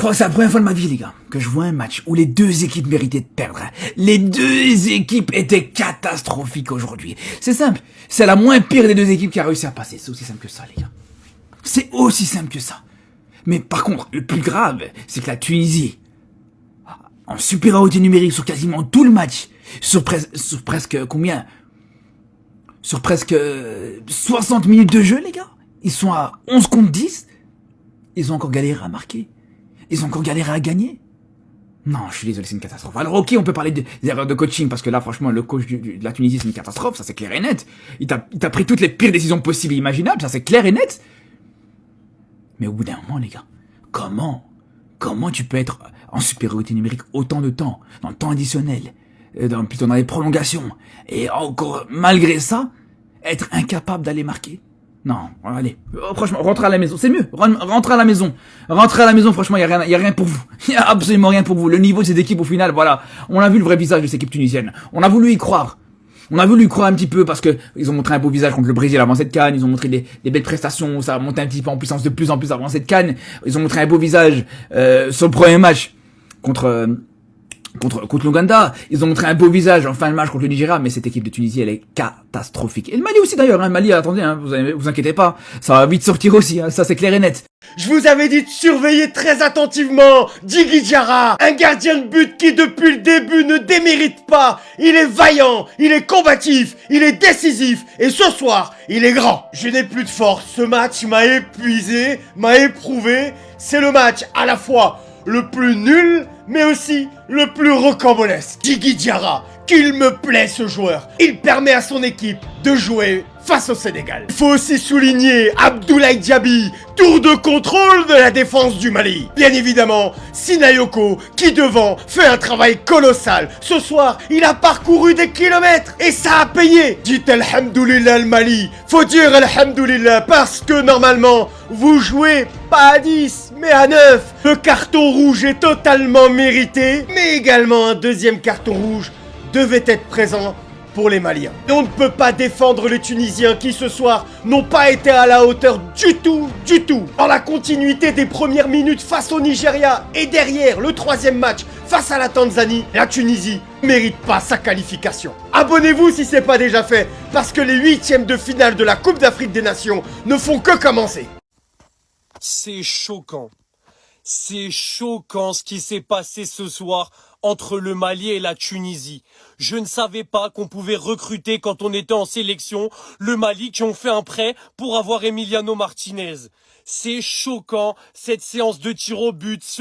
crois que c'est la première fois de ma vie, les gars, que je vois un match où les deux équipes méritaient de perdre. Les deux équipes étaient catastrophiques aujourd'hui. C'est simple. C'est la moins pire des deux équipes qui a réussi à passer. C'est aussi simple que ça, les gars. C'est aussi simple que ça. Mais par contre, le plus grave, c'est que la Tunisie, en supériorité numérique sur quasiment tout le match, sur presque combien? Sur presque 60 minutes de jeu, les gars. Ils sont à 11 contre 10. Ils ont encore galéré à marquer. Ils ont encore galéré à gagner. Non, je suis désolé, c'est une catastrophe. Alors ok, on peut parler des erreurs de coaching, parce que là, franchement, le coach de la Tunisie, c'est une catastrophe, ça c'est clair et net. Il t'a pris toutes les pires décisions possibles et imaginables, ça c'est clair et net. Mais au bout d'un moment, les gars, comment tu peux être en supériorité numérique autant de temps, dans le temps additionnel, plutôt dans les prolongations, et encore, malgré ça, être incapable d'aller marquer? Non, allez, franchement, rentrez à la maison, c'est mieux, rentrez à la maison. Rentrez à la maison, franchement, y a rien pour vous. Y a absolument rien pour vous. Le niveau de cette équipe, au final, voilà, on a vu le vrai visage de cette équipe tunisienne. On a voulu y croire. On a voulu y croire un petit peu parce que ils ont montré un beau visage contre le Brésil avant cette CAN, ils ont montré des belles prestations, ça a monté un petit peu en puissance de plus en plus avant cette CAN. Ils ont montré un beau visage sur le premier match contre l'Ouganda. Ils ont montré un beau visage en fin de match contre le Nigeria, mais cette équipe de Tunisie, elle est catastrophique. Et le Mali aussi d'ailleurs, hein. Le Mali, attendez, hein, vous inquiétez pas, ça va vite sortir aussi, hein, ça c'est clair et net. Je vous avais dit de surveiller très attentivement Djigui Diarra, un gardien de but qui depuis le début ne démérite pas. Il est vaillant, il est combatif, il est décisif et ce soir, il est grand. Je n'ai plus de force, ce match m'a épuisé, m'a éprouvé. C'est le match à la fois le plus nul, mais aussi le plus rocambolesque. Djigui Diarra, qu'il me plaît ce joueur. Il permet à son équipe de jouer face au Sénégal. Il faut aussi souligner Abdoulaye Diaby, tour de contrôle de la défense du Mali. Bien évidemment, Sinayoko, qui devant fait un travail colossal. Ce soir, il a parcouru des kilomètres et ça a payé. Dites Alhamdoulilah le Mali. Faut dire Alhamdoulilah parce que normalement, vous jouez pas à 10, mais à 9. Le carton rouge est totalement mérité, mais également un deuxième carton rouge devait être présent pour les Maliens. Et on ne peut pas défendre les Tunisiens qui ce soir n'ont pas été à la hauteur du tout. Dans la continuité des premières minutes face au Nigeria et derrière le troisième match face à la Tanzanie, la Tunisie ne mérite pas sa qualification. Abonnez-vous si ce n'est pas déjà fait, parce que les huitièmes de finale de la Coupe d'Afrique des Nations ne font que commencer. C'est choquant. C'est choquant ce qui s'est passé ce soir entre le Mali et la Tunisie. Je ne savais pas qu'on pouvait recruter quand on était en sélection le Mali qui ont fait un prêt pour avoir Emiliano Martinez. C'est choquant, cette séance de tir au but.